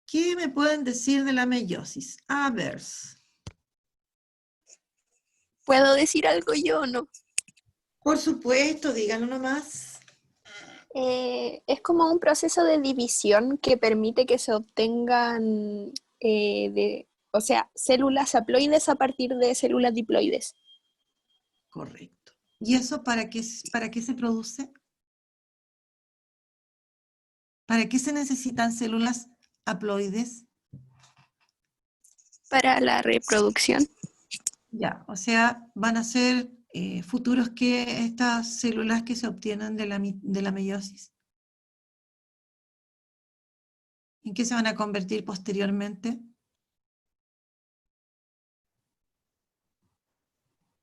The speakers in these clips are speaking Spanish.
¿Qué me pueden decir de la meiosis? A ver. ¿Puedo decir algo yo o no? Por supuesto, díganlo nomás. Es como un proceso de división que permite que se obtengan, o sea, células haploides a partir de células diploides. Correcto. ¿Y eso para qué se produce? ¿Para qué se necesitan células haploides? Para la reproducción. Ya, o sea, van a ser futuros que estas células que se obtienen de la meiosis. ¿En qué se van a convertir posteriormente?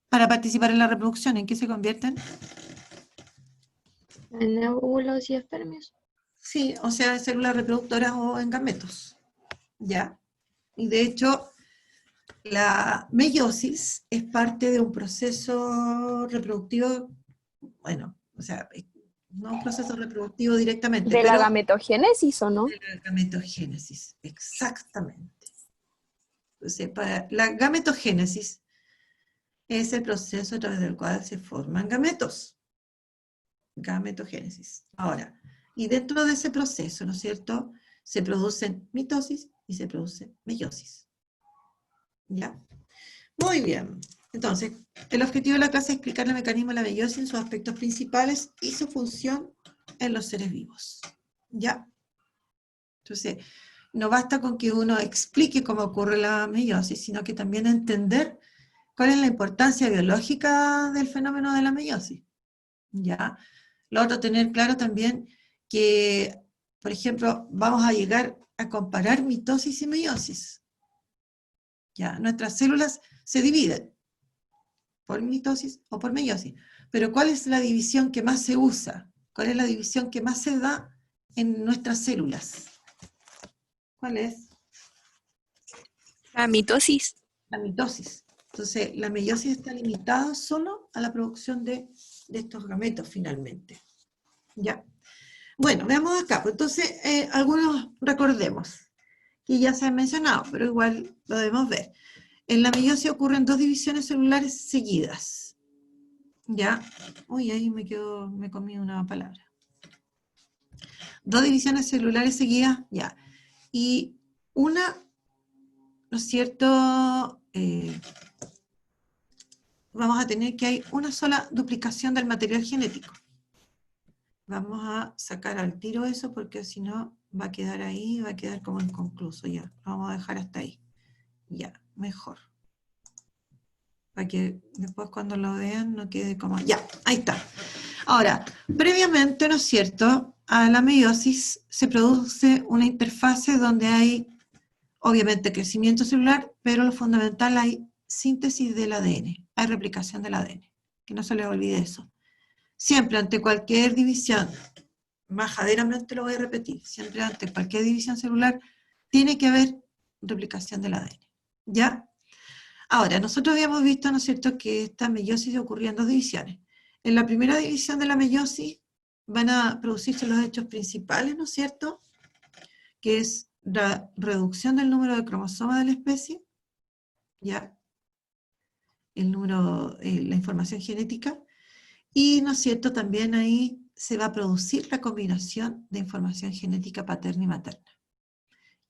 Para participar en la reproducción, ¿en qué se convierten? En óvulos y espermios. Sí, o sea, en células reproductoras o en gametos. ¿Ya? Y de hecho, la meiosis es parte de un proceso reproductivo, bueno, o sea, no un proceso reproductivo directamente, ¿De la pero gametogénesis o no? de la gametogénesis, exactamente. Entonces, para la gametogénesis es el proceso a través del cual se forman gametos. Gametogénesis. Ahora, y dentro de ese proceso, ¿no es cierto?, se producen mitosis y se produce meiosis. ¿Ya? Muy bien. Entonces, el objetivo de la clase es explicar el mecanismo de la meiosis en sus aspectos principales y su función en los seres vivos. ¿Ya? Entonces, no basta con que uno explique cómo ocurre la meiosis, sino que también entender cuál es la importancia biológica del fenómeno de la meiosis. ¿Ya? Lo otro, tener claro también que, por ejemplo, vamos a llegar a comparar mitosis y meiosis. ¿Ya? Nuestras células se dividen por mitosis o por meiosis. Pero ¿cuál es la división que más se usa? ¿Cuál es la división que más se da en nuestras células? ¿Cuál es? La mitosis. La mitosis. Entonces, la meiosis está limitada solo a la producción de estos gametos finalmente. ¿Ya? Bueno, veamos acá. Pues entonces, algunos recordemos, que ya se han mencionado, pero igual lo debemos ver. En la meiosis ocurren dos divisiones celulares seguidas. ¿Ya? Uy, ahí me comí una palabra. Dos divisiones celulares seguidas, ya. Y una, ¿no es cierto? Vamos a tener que hay una sola duplicación del material genético. Vamos a sacar al tiro eso porque si no va a quedar ahí, va a quedar como inconcluso ya. Lo vamos a dejar hasta ahí. Ya, mejor. Para que después cuando lo vean no quede como... Ya, ahí está. Ahora, previamente, ¿no es cierto?, a la meiosis se produce una interfase donde hay, obviamente, crecimiento celular, pero lo fundamental hay síntesis del ADN, hay replicación del ADN, que no se les olvide eso. Siempre ante cualquier división, majaderamente lo voy a repetir, siempre ante cualquier división celular tiene que haber replicación del ADN, ¿ya? Ahora, nosotros habíamos visto, ¿no es cierto?, que esta meiosis ocurría en dos divisiones. En la primera división de la meiosis van a producirse los hechos principales, ¿no es cierto?, que es la reducción del número de cromosomas de la especie, ya, el número, la información genética, y, ¿no es cierto?, también ahí se va a producir la combinación de información genética paterna y materna.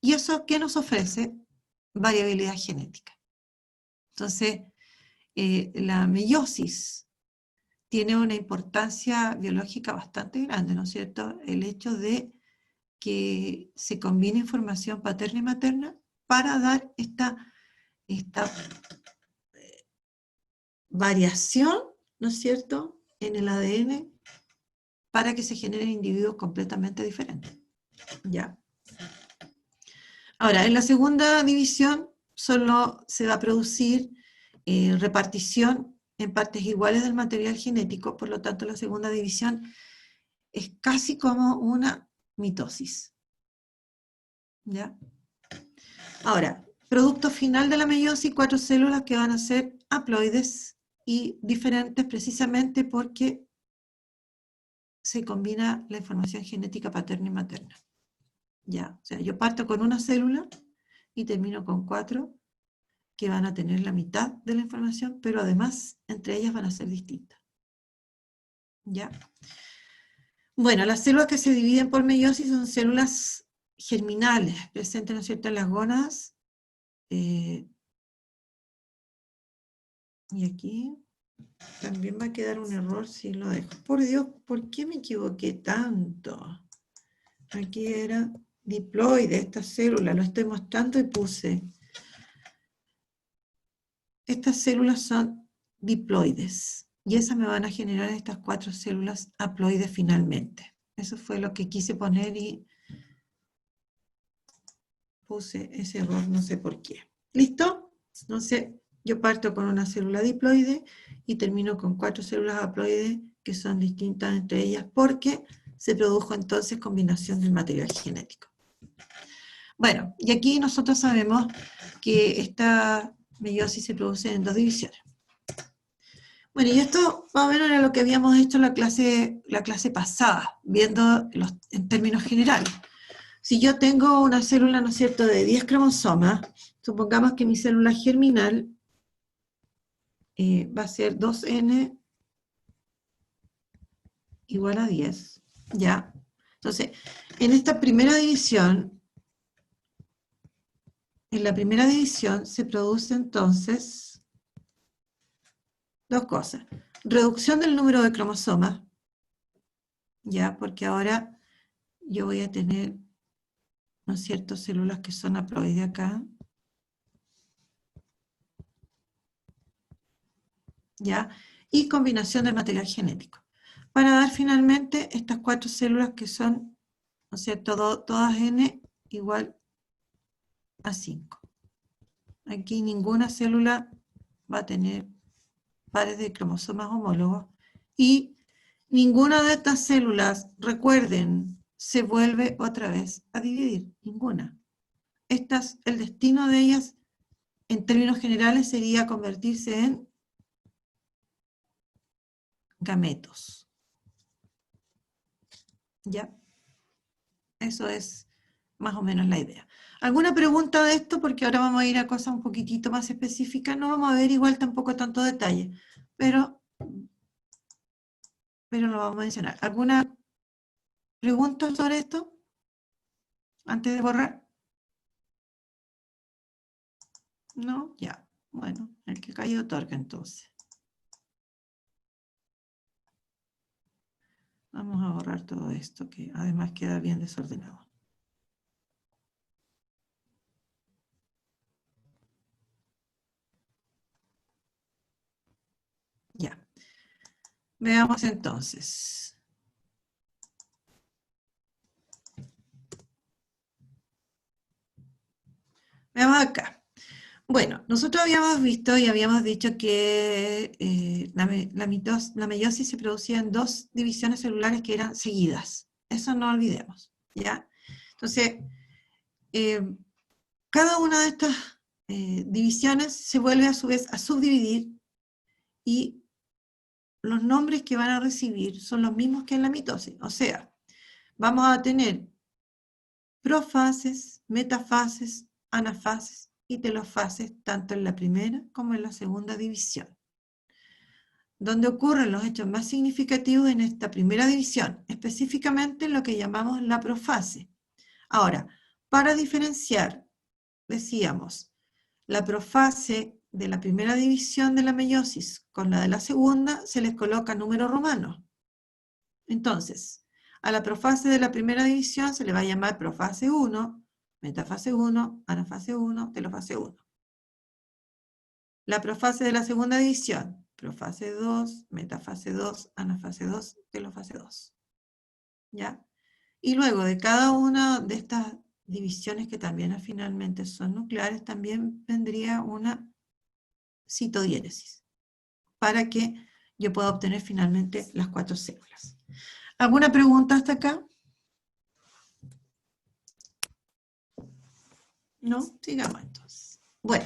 ¿Y eso qué nos ofrece? Variabilidad genética. Entonces, la meiosis tiene una importancia biológica bastante grande, ¿no es cierto? El hecho de que se combine información paterna y materna para dar esta variación, ¿no es cierto?, en el ADN para que se generen individuos completamente diferentes. ¿Ya? Ahora, en la segunda división solo se va a producir repartición en partes iguales del material genético, por lo tanto la segunda división es casi como una mitosis. ¿Ya? Ahora, producto final de la meiosis, 4 células que van a ser haploides y diferentes precisamente porque se combina la información genética paterna y materna. Ya, o sea, yo parto con una célula y termino con 4 que van a tener la mitad de la información, pero además entre ellas van a ser distintas. ¿Ya? Bueno, las células que se dividen por meiosis son células germinales, presentes, ¿no es cierto?, en las gónadas. Y aquí también va a quedar un error si lo dejo. Por Dios, ¿por qué me equivoqué tanto? Aquí era diploide, esta célula, lo estoy mostrando y puse. Estas células son diploides y esas me van a generar estas 4 células haploides finalmente. Eso fue lo que quise poner y puse ese error, no sé por qué. ¿Listo? Entonces, yo parto con una célula diploide y termino con 4 células haploides que son distintas entre ellas porque se produjo entonces combinación del material genético. Bueno, y aquí nosotros sabemos que esta meiosis se produce en 2 divisiones. Bueno, y esto más o menos era lo que habíamos hecho en la clase pasada, viendo en términos generales. Si yo tengo una célula, ¿no es cierto?, de 10 cromosomas, supongamos que mi célula germinal va a ser 2n igual a 10, ¿ya? Entonces, en esta primera división, se produce entonces 2 cosas. Reducción del número de cromosomas, ¿ya? Porque ahora yo voy a tener, ¿no es cierto?, células que son haploides acá, ¿ya? Y combinación del material genético, para dar finalmente estas 4 células que son, ¿no es cierto?, todas n igual a 5. Aquí ninguna célula va a tener pares de cromosomas homólogos y ninguna de estas células, recuerden, se vuelve otra vez a dividir, ninguna. El destino de ellas, en términos generales, sería convertirse en gametos. ¿Ya? Eso es más o menos la idea. ¿Alguna pregunta de esto? Porque ahora vamos a ir a cosas un poquitito más específicas. No vamos a ver igual tampoco tanto detalle, pero lo vamos a mencionar. ¿Alguna pregunta sobre esto? Antes de borrar. ¿No? Ya. Bueno, el que cayó otorga entonces. Vamos a borrar todo esto, que además queda bien desordenado. Ya. Veamos entonces. Veamos acá. Bueno, nosotros habíamos visto y habíamos dicho que la meiosis se producía en 2 divisiones celulares que eran seguidas. Eso no olvidemos, ¿ya? Entonces, cada una de estas divisiones se vuelve a su vez a subdividir y los nombres que van a recibir son los mismos que en la mitosis. O sea, vamos a tener profases, metafases, anafases y telofases, tanto en la primera como en la segunda división. Donde ocurren los hechos más significativos en esta primera división, específicamente lo que llamamos la profase. Ahora, para diferenciar, decíamos, la profase de la primera división de la meiosis con la de la segunda, se les coloca número romano. Entonces, a la profase de la primera división se le va a llamar profase 1, metafase 1, anafase 1, telofase 1. La profase de la segunda división, profase 2, metafase 2, anafase 2, telofase 2. ¿Ya? Y luego de cada una de estas divisiones que también finalmente son nucleares, también vendría una citodiéresis, para que yo pueda obtener finalmente las 4 células. ¿Alguna pregunta hasta acá? ¿No? Sigamos entonces. Bueno,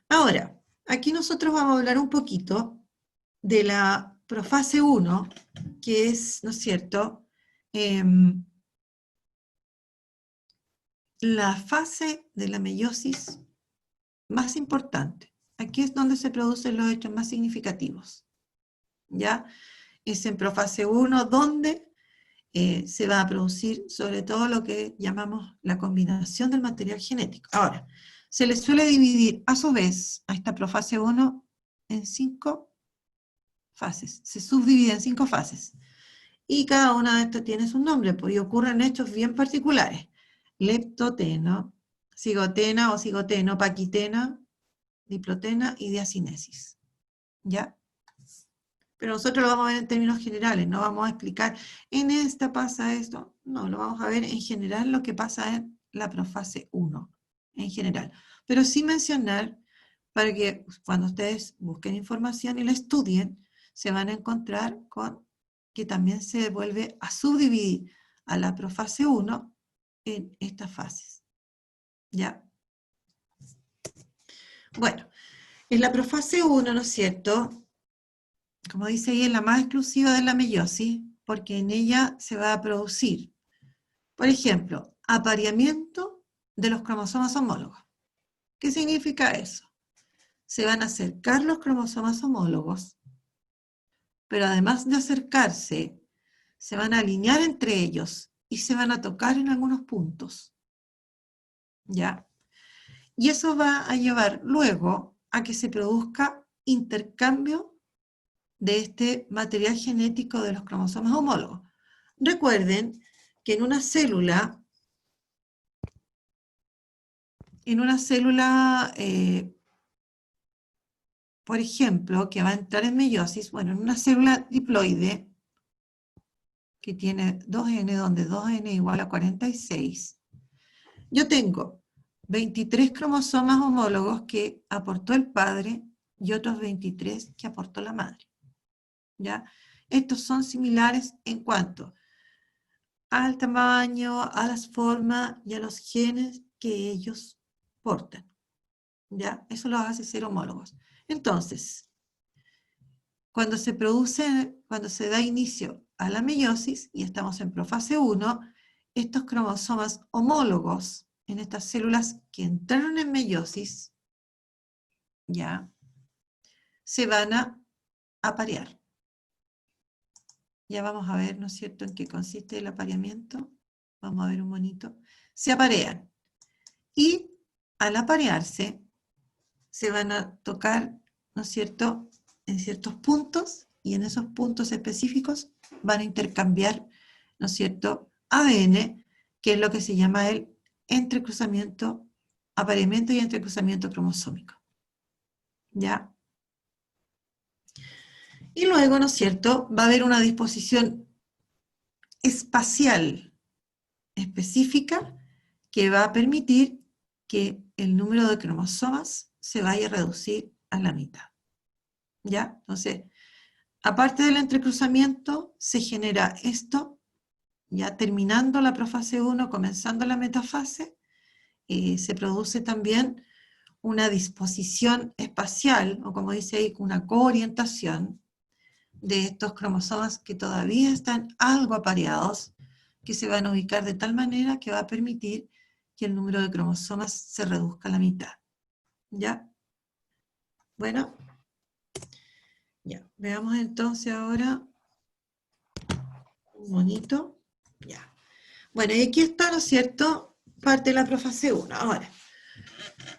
ahora, aquí nosotros vamos a hablar un poquito de la profase 1, que es, ¿no es cierto?, la fase de la meiosis más importante. Aquí es donde se producen los hechos más significativos. ¿Ya? Es en profase 1 donde se va a producir sobre todo lo que llamamos la combinación del material genético. Ahora, se le suele dividir a su vez a esta profase 1 en 5 fases. Se subdivide en 5 fases. Y cada una de estas tiene su nombre, porque ocurren hechos bien particulares. Leptoteno, cigotena o cigoteno, paquitena, diplotena y diacinesis. ¿Ya? Pero nosotros lo vamos a ver en términos generales, no vamos a explicar, en esta pasa esto, no, lo vamos a ver en general lo que pasa en la profase 1, en general. Pero sí mencionar, para que cuando ustedes busquen información y la estudien, se van a encontrar con que también se vuelve a subdividir a la profase 1 en estas fases. ¿Ya? Bueno, en la profase 1, ¿no es cierto?, como dice ahí, es la más exclusiva de la meiosis, porque en ella se va a producir, por ejemplo, apareamiento de los cromosomas homólogos. ¿Qué significa eso? Se van a acercar los cromosomas homólogos, pero además de acercarse, se van a alinear entre ellos y se van a tocar en algunos puntos. ¿Ya? Y eso va a llevar luego a que se produzca intercambio de este material genético de los cromosomas homólogos. Recuerden que en una célula, por ejemplo, que va a entrar en meiosis, bueno, en una célula diploide, que tiene 2N, donde 2N igual a 46, yo tengo 23 cromosomas homólogos que aportó el padre y otros 23 que aportó la madre. ¿Ya? Estos son similares en cuanto al tamaño, a las formas y a los genes que ellos portan. ¿Ya? Eso los hace ser homólogos. Entonces, cuando se da inicio a la meiosis, y estamos en profase 1, estos cromosomas homólogos en estas células que entraron en meiosis, ¿ya?, se van a aparear. Ya vamos a ver, ¿no es cierto?, en qué consiste el apareamiento. Vamos a ver un monito. Se aparean. Y al aparearse, se van a tocar, ¿no es cierto?, en ciertos puntos, y en esos puntos específicos van a intercambiar, ¿no es cierto?, ADN, que es lo que se llama el entrecruzamiento, apareamiento y entrecruzamiento cromosómico. ¿Ya? Y luego, ¿no es cierto?, va a haber una disposición espacial específica que va a permitir que el número de cromosomas se vaya a reducir a la mitad. ¿Ya? Entonces, aparte del entrecruzamiento, se genera esto, ya terminando la profase 1, comenzando la metafase, se produce también una disposición espacial, o como dice ahí, una coorientación de estos cromosomas que todavía están algo apareados, que se van a ubicar de tal manera que va a permitir que el número de cromosomas se reduzca a la mitad. ¿Ya? Bueno, ya, veamos entonces ahora un monito. Ya. Bueno, y aquí está, ¿no es cierto?, parte de la profase 1. Ahora,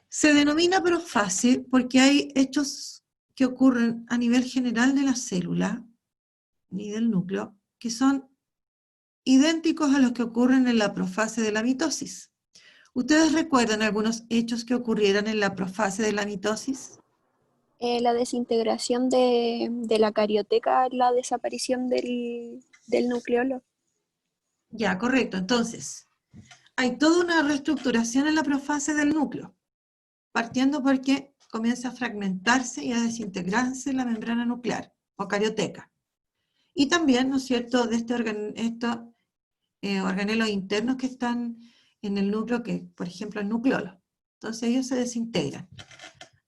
se denomina profase porque hay hechos que ocurren a nivel general de la célula y del núcleo que son idénticos a los que ocurren en la profase de la mitosis. ¿Ustedes recuerdan algunos hechos que ocurrieron en la profase de la mitosis? La desintegración de la carioteca, la desaparición del nucleolo. Ya, correcto. Entonces, hay toda una reestructuración en la profase del núcleo, partiendo porque comienza a fragmentarse y a desintegrarse la membrana nuclear, o carioteca. Y también, ¿no es cierto?, de estos organelos internos que están en el núcleo, que por ejemplo el nucleolo. Entonces ellos se desintegran,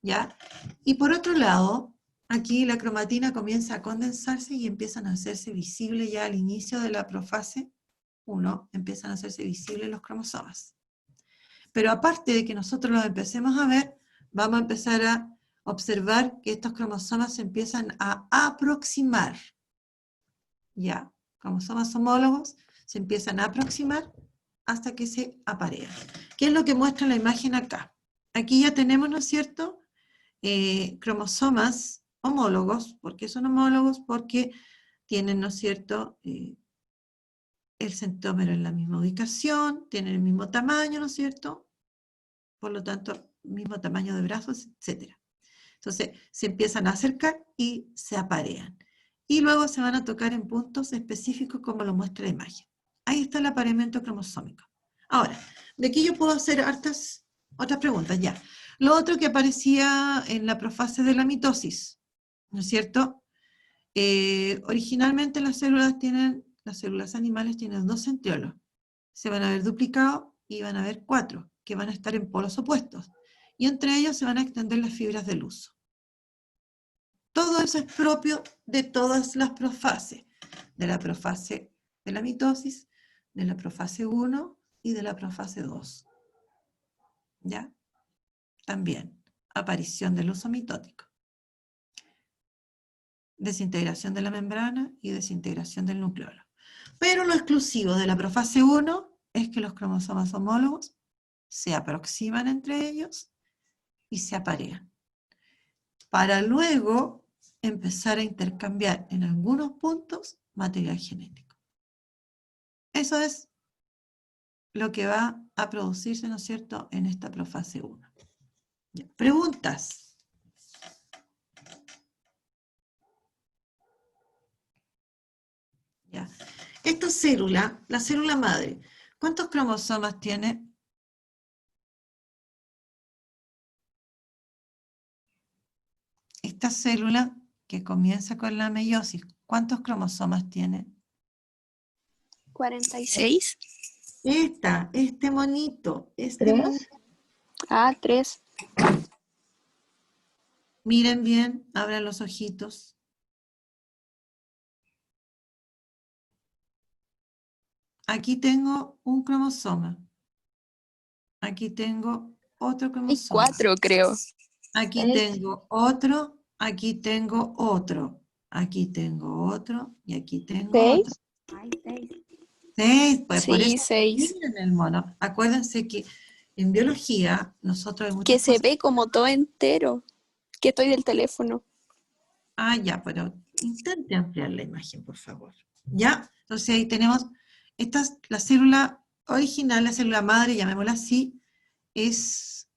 ¿ya? Y por otro lado, aquí la cromatina comienza a condensarse y empiezan a hacerse visibles ya al inicio de la profase 1, empiezan a hacerse visibles los cromosomas. Pero aparte de que nosotros los empecemos a ver, vamos a empezar a observar que estos cromosomas se empiezan a aproximar. Ya, cromosomas homólogos se empiezan a aproximar hasta que se aparean. ¿Qué es lo que muestra la imagen acá? Aquí ya tenemos, ¿no es cierto?, cromosomas homólogos. ¿Por qué son homólogos? Porque tienen, ¿no es cierto?, el centrómero en la misma ubicación, tienen el mismo tamaño, ¿no es cierto?, por lo tanto, mismo tamaño de brazos, etc. Entonces, se empiezan a acercar y se aparean. Y luego se van a tocar en puntos específicos como lo muestra la imagen. Ahí está el apareamiento cromosómico. Ahora, de aquí yo puedo hacer hartas otras preguntas, ya. Lo otro que aparecía en la profase de la mitosis, ¿no es cierto? Originalmente las células animales tienen 2 centriolos. Se van a ver duplicados y van a haber 4, que van a estar en polos opuestos. Y entre ellos se van a extender las fibras del huso. Todo eso es propio de todas las profases, de la profase de la mitosis, de la profase 1 y de la profase 2. ¿Ya? También, aparición del huso mitótico. Desintegración de la membrana y desintegración del nucleolo. Pero lo exclusivo de la profase 1 es que los cromosomas homólogos se aproximan entre ellos y se aparean, para luego empezar a intercambiar en algunos puntos material genético. Eso es lo que va a producirse, ¿no es cierto?, en esta profase 1. ¿Preguntas? Ya. Esta célula, la célula madre, ¿cuántos cromosomas tiene? Esta célula que comienza con la meiosis, ¿cuántos cromosomas tiene? 46. Este monito, ¿Tres? Ah, 3. Miren bien, abran los ojitos. Aquí tengo un cromosoma. Aquí tengo otro Hay cromosoma. 4, creo. Aquí 6. tengo otro, aquí tengo otro, aquí tengo otro y aquí tengo otro. 6. Hay 6. 6, pues por Sí, eso 6. miren el mono. Acuérdense que en biología nosotros hay Que muchas se cosas. ve como todo entero. Que estoy del teléfono. Ah, ya, pero intente ampliar la imagen, por favor. ¿Ya? Entonces ahí tenemos, esta es la célula original, la célula madre, llamémosla así, es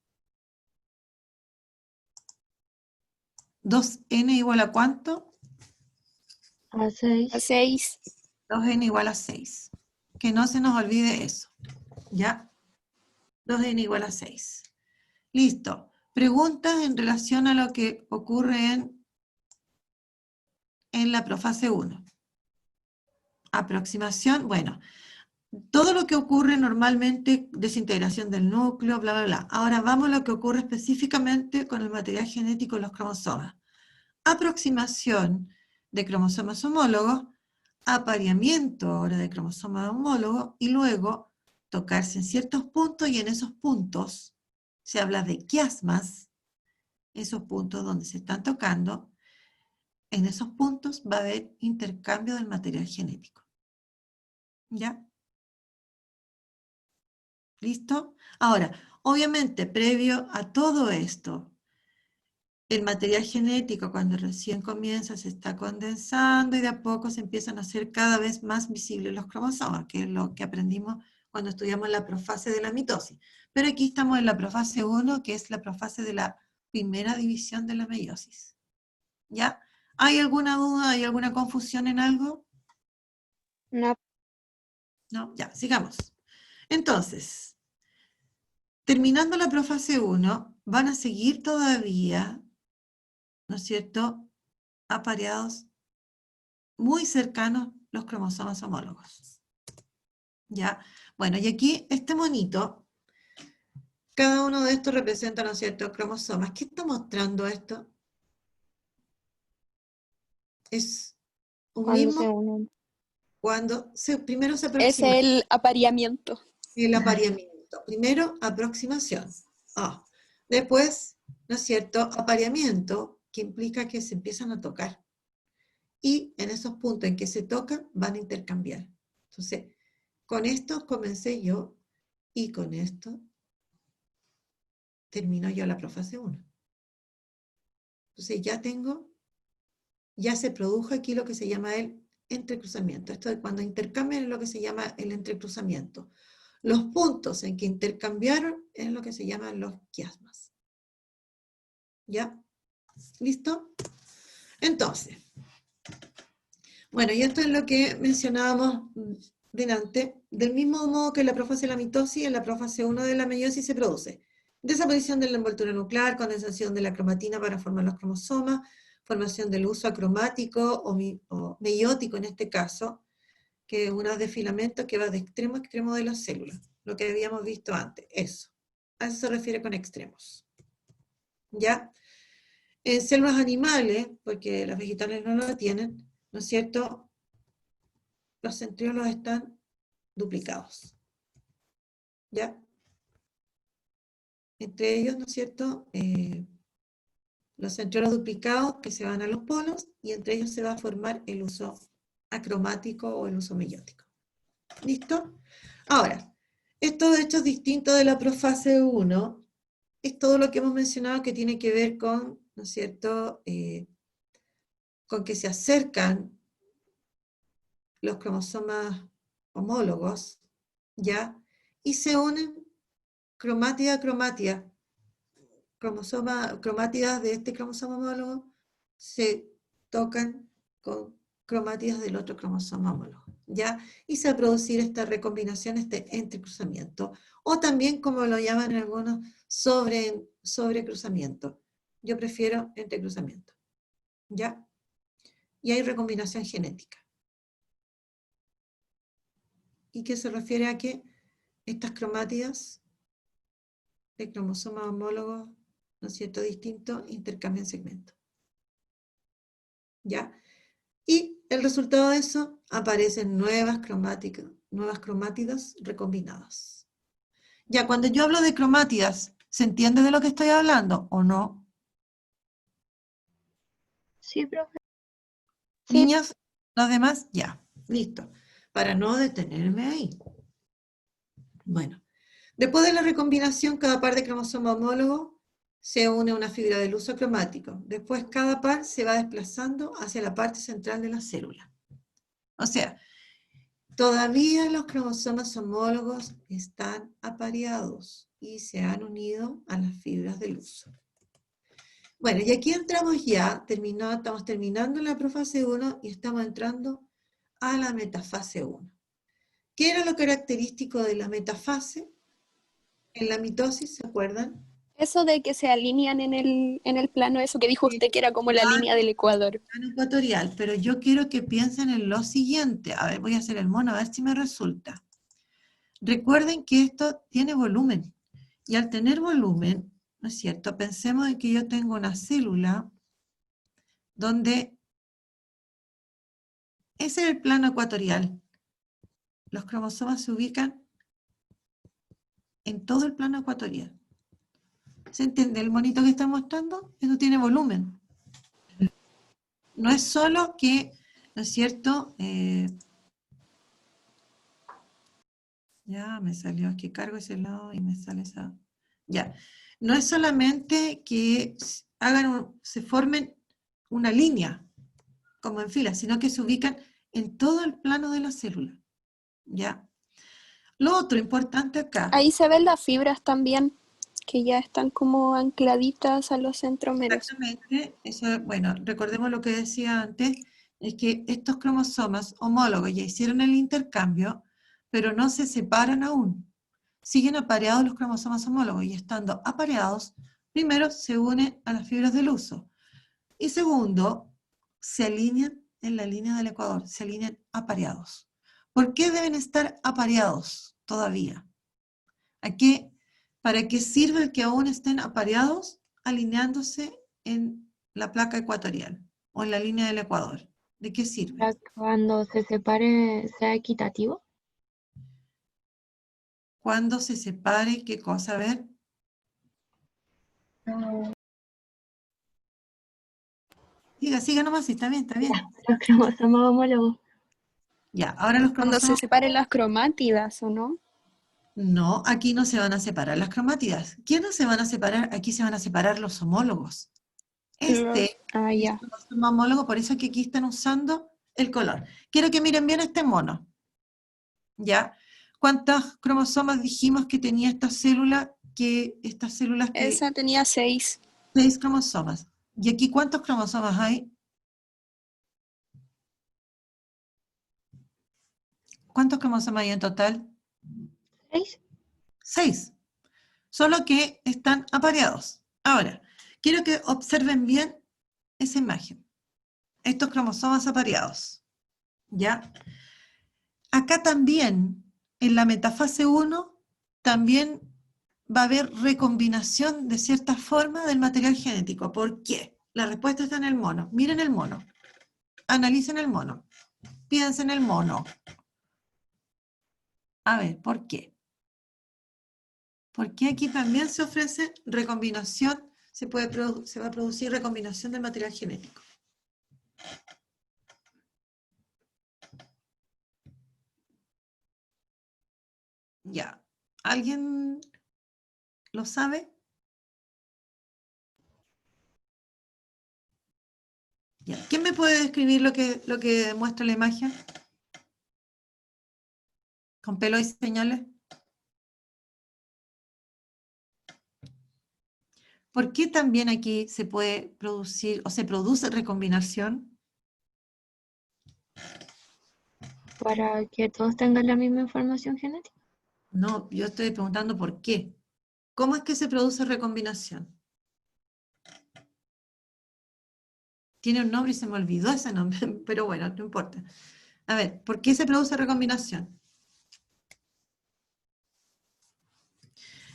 2n igual a ¿cuánto? A A 6. 6. 2n igual a 6. Que no se nos olvide eso. ¿Ya? 2n igual a 6. Listo. Preguntas en relación a lo que ocurre en la profase 1. Aproximación, bueno, todo lo que ocurre normalmente, desintegración del núcleo, bla, bla, bla. Ahora vamos a lo que ocurre específicamente con el material genético de los cromosomas. Aproximación de cromosomas homólogos, apareamiento ahora de cromosomas homólogos, y luego tocarse en ciertos puntos, y en esos puntos se habla de quiasmas, esos puntos donde se están tocando, en esos puntos va a haber intercambio del material genético. ¿Ya? ¿Listo? Ahora, obviamente, previo a todo esto, el material genético cuando recién comienza se está condensando y de a poco se empiezan a hacer cada vez más visibles los cromosomas, que es lo que aprendimos cuando estudiamos la profase de la mitosis. Pero aquí estamos en la profase 1, que es la profase de la primera división de la meiosis. ¿Ya? ¿Hay alguna duda, hay alguna confusión en algo? No. No, ya, sigamos. Entonces, terminando la profase 1, van a seguir todavía, ¿no es cierto?, apareados muy cercanos los cromosomas homólogos. ¿Ya? Bueno, y aquí este monito, cada uno de estos representa, ¿no es cierto?, cromosomas. ¿Qué está mostrando esto? Es un Cuando se mismo unen. cuando primero se Es aproxima el apareamiento. el apareamiento. cierto? Primero, aproximación. Después, ¿no es cierto?, apareamiento, que implica que se empiezan a tocar. Y en esos puntos en que se tocan, van a intercambiar. Entonces, con esto comencé yo, y con esto termino yo la profase 1. Entonces ya se produjo aquí lo que se llama el entrecruzamiento. Esto es cuando intercambian es lo que se llama el entrecruzamiento. Los puntos en que intercambiaron es lo que se llaman los quiasmas. ¿Ya? ¿Listo? Entonces, bueno, y esto es lo que mencionábamos delante. Del mismo modo que en la profase de la mitosis, en la profase 1 de la meiosis se produce desaparición de la envoltura nuclear, condensación de la cromatina para formar los cromosomas, formación del uso acromático o meiótico en este caso, que es un haz de filamento que va de extremo a extremo de la célula, lo que habíamos visto antes, eso. A eso se refiere con extremos. ¿Ya? En células animales, porque las vegetales no lo tienen, ¿no es cierto?, los centriolos están duplicados. ¿Ya? Entre ellos, ¿no es cierto?, los centriolos duplicados que se van a los polos, y entre ellos se va a formar el uso acromático o el uso meiótico. ¿Listo? Ahora, esto de hecho es distinto de la profase 1, es todo lo que hemos mencionado que tiene que ver con, ¿no es cierto?, con que se acercan los cromosomas homólogos, ¿ya? Y se unen cromátida a cromátida. Cromátidas de este cromosoma homólogo se tocan con cromátidas del otro cromosoma homólogo, ¿ya? Y se va a producir esta recombinación, este entrecruzamiento, o también, como lo llaman algunos, sobrecruzamiento. Yo prefiero entrecruzamiento, ¿ya? Y hay recombinación genética. ¿Y qué se refiere a que estas cromátidas de cromosomas homólogos, ¿no es cierto?, distintos, intercambian segmentos? ¿Ya? Y el resultado de eso, aparecen nuevas cromátidas recombinadas. Ya, cuando yo hablo de cromátidas, ¿se entiende de lo que estoy hablando o no? Sí, profe. Sí. Niñas, los demás, ya, listo. Para no detenerme ahí. Bueno, después de la recombinación, cada par de cromosoma homólogo se une a una fibra del uso cromático. Después cada par se va desplazando hacia la parte central de la célula. O sea, todavía los cromosomas homólogos están apareados y se han unido a las fibras del uso. Bueno, y aquí entramos ya, estamos terminando la profase 1 y estamos entrando a la metafase 1. ¿Qué era lo característico de la metafase? En la mitosis, ¿se acuerdan? Eso de que se alinean en el plano, eso que dijo usted que era como la línea del Ecuador. Plano ecuatorial, pero yo quiero que piensen en lo siguiente. A ver, voy a hacer el mono, a ver si me resulta. Recuerden que esto tiene volumen, y al tener volumen, ¿no es cierto?, pensemos en que yo tengo una célula donde ese es el plano ecuatorial. Los cromosomas se ubican en todo el plano ecuatorial. ¿Se entiende el monito que está mostrando? Eso tiene volumen. No es solo que, ¿no es cierto?, ya me salió aquí, cargo ese lado y me sale esa. Ya. No es solamente que se formen una línea, como en fila, sino que se ubican en todo el plano de la célula. ¿Ya? Lo otro importante acá. Ahí se ven las fibras también, que ya están como ancladitas a los centrómeros. Exactamente. Eso, bueno, recordemos lo que decía antes, es que estos cromosomas homólogos ya hicieron el intercambio, pero no se separan aún. Siguen apareados los cromosomas homólogos, y estando apareados, primero se unen a las fibras del uso, y segundo, se alinean en la línea del ecuador, se alinean apareados. ¿Por qué deben estar apareados todavía? ¿Para qué sirve el que aún estén apareados alineándose en la placa ecuatorial o en la línea del ecuador? ¿De qué sirve? Para cuando se separe sea equitativo. cuando se separe, ¿qué cosa? A ver. Siga nomás, sí, está bien, está bien. Los cromosomas homólogos. Ya, ahora los Cuando se cromosomas... separen las cromátidas, ¿o no? No, aquí no se van a separar las cromátidas. ¿Quiénes se van a separar? Aquí se van a separar los homólogos. Este Ah, es ya. un cromosoma homólogo, por eso es que aquí están usando el color. Quiero que miren bien este mono. ¿Ya? ¿Cuántos cromosomas dijimos que tenía esta célula? Estas células que... Esa tenía 6. 6 cromosomas. ¿Y aquí cuántos cromosomas hay? ¿Cuántos cromosomas hay en total? 6. 6. Solo que están apareados. Ahora, quiero que observen bien esa imagen. Estos cromosomas apareados. ¿Ya? Acá también, en la metafase 1, también va a haber recombinación de cierta forma del material genético. ¿Por qué? La respuesta está en el mono. Miren el mono. Analicen el mono. Piensen en el mono. A ver, ¿por qué? Porque aquí también se ofrece recombinación, se va a producir recombinación del material genético. Ya. ¿Alguien lo sabe? Ya. ¿Quién me puede describir lo que muestra la imagen? ¿Con pelo y señales? ¿Por qué también aquí se puede producir o se produce recombinación? Para que todos tengan la misma información genética. No, yo estoy preguntando por qué. ¿Cómo es que se produce recombinación? Tiene un nombre y se me olvidó ese nombre, pero bueno, no importa. A ver, ¿por qué se produce recombinación?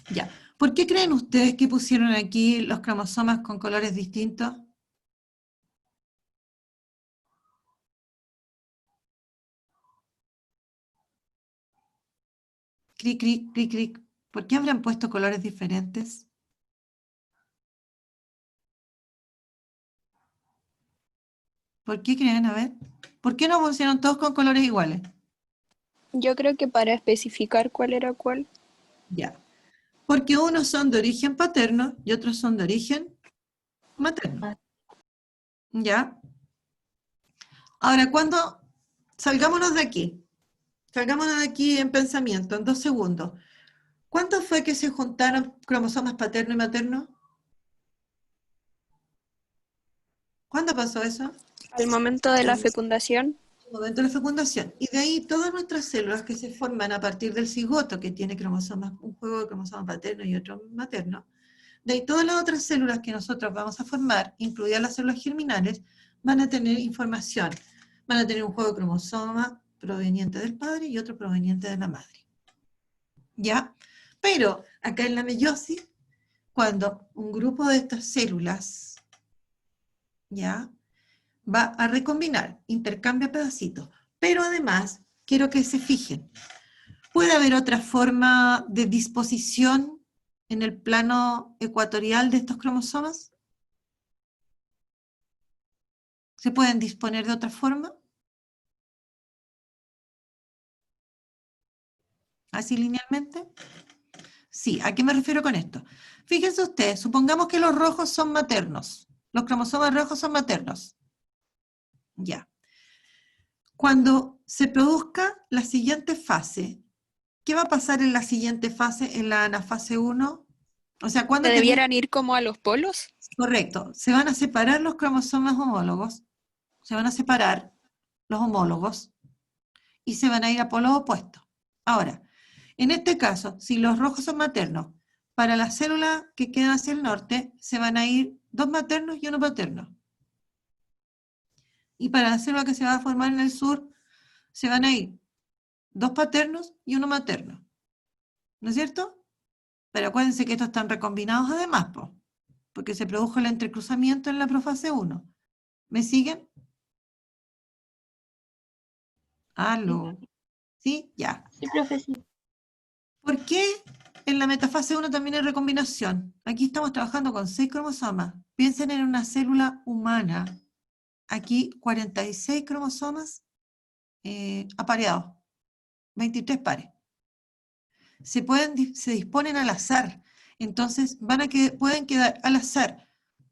Ya. ¿Por qué creen ustedes que pusieron aquí los cromosomas con colores distintos? Cric, cric, cric, cric. ¿Por qué habrán puesto colores diferentes? ¿Por qué creen? A ver. ¿Por qué no pusieron todos con colores iguales? Yo creo que para especificar cuál era cuál. Ya. Porque unos son de origen paterno y otros son de origen materno. ¿Ya? Ahora, cuando salgámonos de aquí en pensamiento, en 2 segundos. ¿Cuánto fue que se juntaron cromosomas paterno y materno? ¿Cuándo pasó eso? Al momento de la fecundación, El momento de la fecundación. Y de ahí todas nuestras células que se forman a partir del cigoto, que tiene cromosomas, un juego de cromosomas paterno y otro materno, de ahí todas las otras células que nosotros vamos a formar, incluidas las células germinales, van a tener información. Van a tener un juego de cromosomas proveniente del padre y otro proveniente de la madre. ¿Ya? Pero acá en la meiosis, cuando un grupo de estas células, ¿ya? Va a recombinar, intercambia pedacitos. Pero además, quiero que se fijen, ¿puede haber otra forma de disposición en el plano ecuatorial de estos cromosomas? ¿Se pueden disponer de otra forma? ¿Así linealmente? Sí, ¿a qué me refiero con esto? Fíjense ustedes, supongamos que los rojos son maternos. Los cromosomas rojos son maternos. Ya. Cuando se produzca la siguiente fase, ¿qué va a pasar en la siguiente fase, en la anafase 1? O sea, que cuando termine, debieran ir como a los polos. correcto, se van a separar los cromosomas homólogos, se van a separar los homólogos y se van a ir a polos opuestos. Ahora, en este caso, si los rojos son maternos, para las células que quedan hacia el norte, se van a ir 2 maternos y 1 paterno. Y para la célula que se va a formar en el sur, se van a ir 2 paternos y 1 materno. ¿No es cierto? Pero acuérdense que estos están recombinados además, porque se produjo el entrecruzamiento en la profase 1. ¿Me siguen? ¿Aló? ¿Sí? Ya. Sí, profe, sí. ¿Por qué en la metafase 1 también hay recombinación? Aquí estamos trabajando con 6 cromosomas. Piensen en una célula humana. Aquí 46 cromosomas apareados, 23 pares. Se disponen al azar. Entonces pueden quedar al azar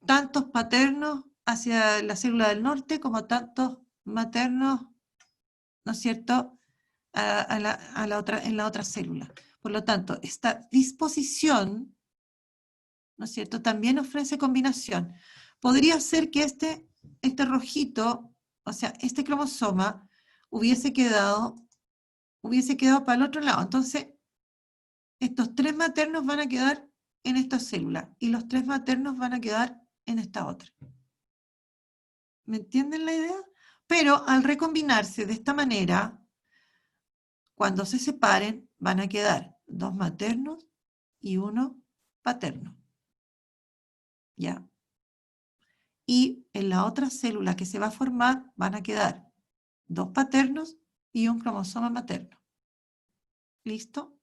tantos paternos hacia la célula del norte como tantos maternos, ¿no es cierto?, en la otra célula. Por lo tanto, esta disposición, ¿no es cierto?, también ofrece combinación. Podría ser que este rojito, o sea, este cromosoma, hubiese quedado para el otro lado. Entonces, estos 3 maternos van a quedar en esta célula y los 3 maternos van a quedar en esta otra. ¿Me entienden la idea? Pero al recombinarse de esta manera, cuando se separen, van a quedar 2 maternos y 1 paterno. ¿Ya? Y en la otra célula que se va a formar, van a quedar 2 paternos y un cromosoma materno. ¿Listo?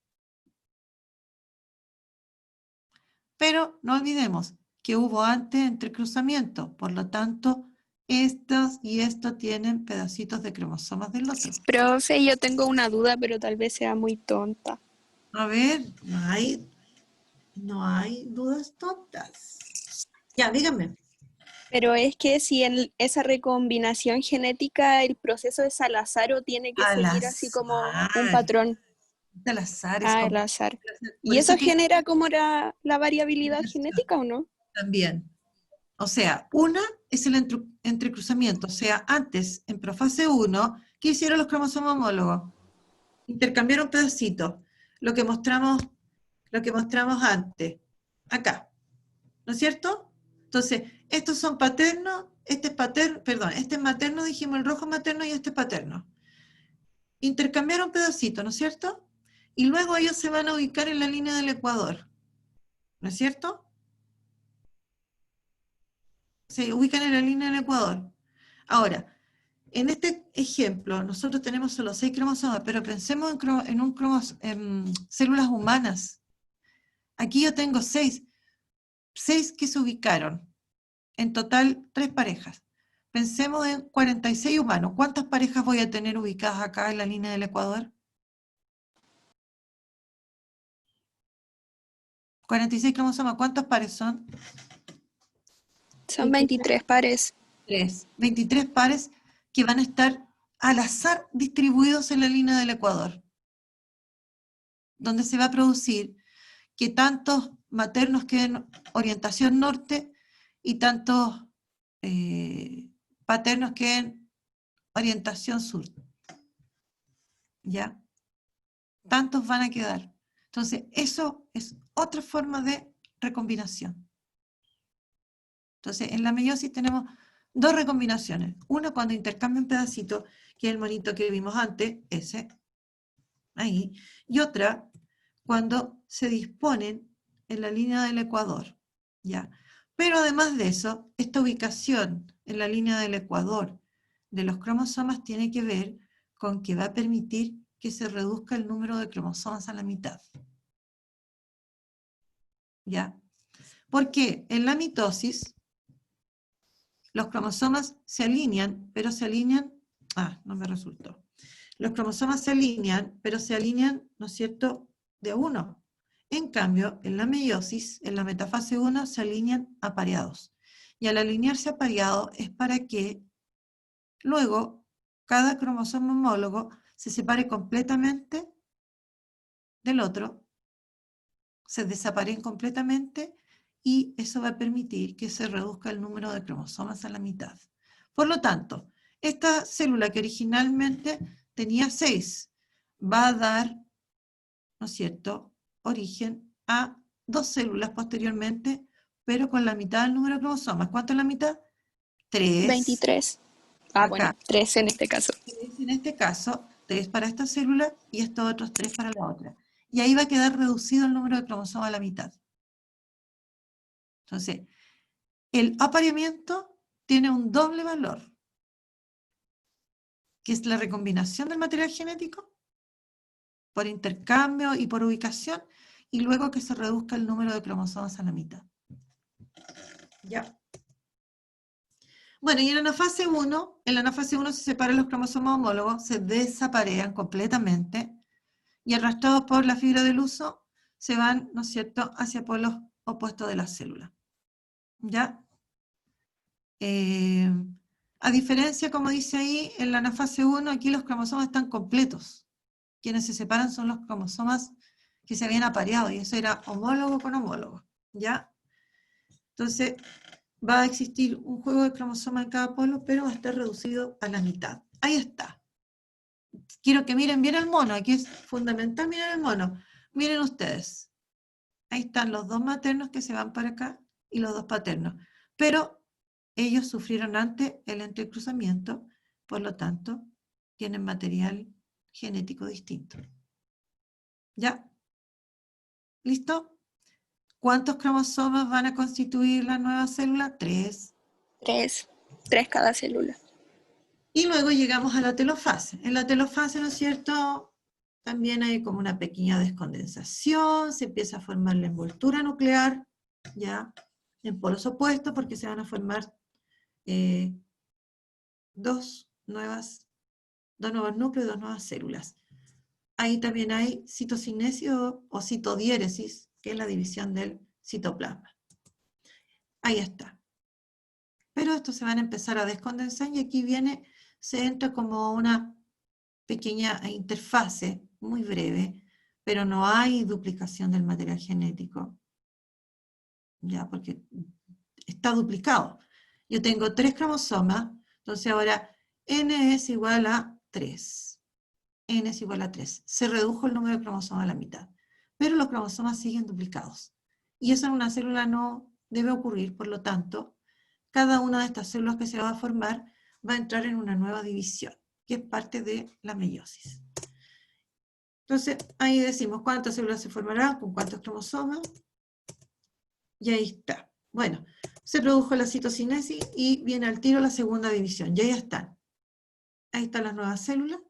Pero no olvidemos que hubo antes entrecruzamiento, por lo tanto, estos y estos tienen pedacitos de cromosomas del otro. Profe, yo tengo una duda, pero tal vez sea muy tonta. A ver, no hay dudas tontas. Ya, dígame. Pero es que si en esa recombinación genética el proceso es al azar o tiene que Al seguir así como un azar. patrón. Al azar es Al como... azar. Por ¿Y eso eso que genera como la variabilidad genética o no? también. O sea, una es el entrecruzamiento. O sea, antes, en profase 1, ¿qué hicieron los cromosomas homólogos? Intercambiaron pedacitos. Lo que mostramos antes. Acá. ¿No es cierto? Entonces, estos son paternos, este es materno, dijimos el rojo materno y este es paterno. Intercambiaron pedacitos, ¿no es cierto? Y luego ellos se van a ubicar en la línea del ecuador. ¿No es cierto? Se ubican en la línea del ecuador. Ahora, en este ejemplo, nosotros tenemos solo 6 cromosomas, pero pensemos en células humanas. Aquí yo tengo 6 que se ubicaron. En total, 3 parejas. Pensemos en 46 humanos. ¿Cuántas parejas voy a tener ubicadas acá en la línea del ecuador? 46 cromosomas. ¿Cuántos pares son? Son 23 pares. 23 pares que van a estar al azar distribuidos en la línea del ecuador, donde se va a producir que tantos maternos queden orientación norte y tantos paternos queden orientación sur. ¿Ya? Tantos van a quedar. Entonces, eso es otra forma de recombinación. Entonces, en la meiosis tenemos 2 recombinaciones. Una cuando intercambian pedacitos, que es el monito que vimos antes, ese, ahí. Y otra cuando se disponen en la línea del ecuador. ¿Ya? Pero además de eso, esta ubicación en la línea del ecuador de los cromosomas tiene que ver con que va a permitir que se reduzca el número de cromosomas a la mitad. ¿Ya? Porque en la mitosis los cromosomas se alinean, pero se alinean... no me resultó. Los cromosomas se alinean, pero se alinean, ¿no es cierto?, de uno. En cambio, en la meiosis, en la metafase 1, se alinean apareados. Y al alinearse apareado es para que luego cada cromosoma homólogo se separe completamente del otro, se desapareen completamente, y eso va a permitir que se reduzca el número de cromosomas a la mitad. Por lo tanto, esta célula que originalmente tenía 6 va a dar, ¿no es cierto?, origen a 2 células posteriormente, pero con la mitad del número de cromosomas. ¿Cuánto es la mitad? 3. 23. Acá. Bueno, 3 en este caso. 3 en este caso, 3 para esta célula y estos otros 3 para la otra. Y ahí va a quedar reducido el número de cromosomas a la mitad. Entonces, el apareamiento tiene un doble valor, que es la recombinación del material genético por intercambio y por ubicación, y luego que se reduzca el número de cromosomas a la mitad. ¿Ya? Bueno, y en la anafase 1, se separan los cromosomas homólogos, se desaparean completamente, y arrastrados por la fibra del uso, se van, ¿no es cierto?, hacia polos opuestos de la célula. ¿Ya? A diferencia, como dice ahí, en la anafase 1, aquí los cromosomas están completos. Quienes se separan son los cromosomas que se habían apareado, y eso era homólogo con homólogo. ¿Ya? Entonces, va a existir un juego de cromosomas en cada polo, pero va a estar reducido a la mitad. Ahí está. Quiero que miren bien el mono, aquí es fundamental mirar el mono. Miren ustedes. Ahí están los dos maternos que se van para acá y los dos paternos. Pero ellos sufrieron antes el entrecruzamiento, por lo tanto, tienen material genético distinto. ¿Ya? ¿Listo? ¿Cuántos cromosomas van a constituir la nueva célula? 3. 3 cada célula. Y luego llegamos a la telofase. En la telofase, ¿no es cierto?, también hay como una pequeña descondensación, se empieza a formar la envoltura nuclear, ¿ya?, en polos opuestos, porque se van a formar dos nuevos núcleos, dos nuevas células. Ahí también hay citocinesis o citodiéresis, que es la división del citoplasma. Ahí está. Pero estos se van a empezar a descondensar y aquí se entra como una pequeña interfase, muy breve, pero no hay duplicación del material genético, ya, porque está duplicado. Yo tengo 3 cromosomas, entonces ahora n es igual a 3. N es igual a 3. Se redujo el número de cromosomas a la mitad, pero los cromosomas siguen duplicados. Y eso en una célula no debe ocurrir, por lo tanto, cada una de estas células que se va a formar va a entrar en una nueva división, que es parte de la meiosis. Entonces, ahí decimos cuántas células se formarán, con cuántos cromosomas, y ahí está. Bueno, se produjo la citocinesis y viene al tiro la segunda división, y ahí están. Ahí están las nuevas células,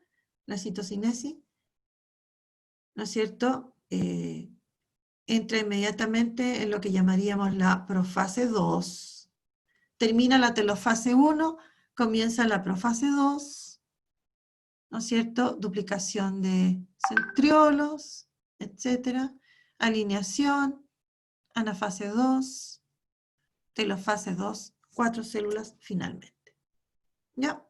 la citocinesis, ¿no es cierto? Entra inmediatamente en lo que llamaríamos la profase 2, termina la telofase 1, comienza la profase 2, ¿no es cierto? Duplicación de centriolos, etcétera, alineación, anafase 2, telofase 2, 4 células finalmente. ¿Ya?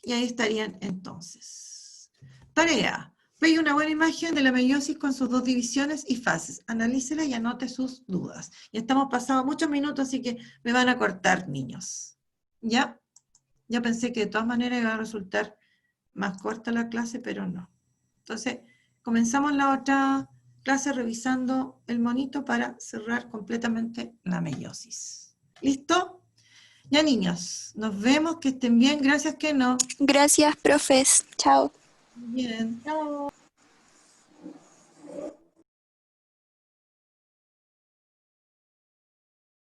Y ahí estarían entonces. Tarea. Ve una buena imagen de la meiosis con sus 2 divisiones y fases. Analícela y anote sus dudas. Ya estamos pasados muchos minutos, así que me van a cortar, niños. ¿Ya? Ya pensé que de todas maneras iba a resultar más corta la clase, pero no. Entonces, comenzamos la otra clase revisando el monito para cerrar completamente la meiosis. ¿Listo? Ya, niños, nos vemos, que estén bien. Gracias, que no. Gracias, profes. Chao. Bien. Chao.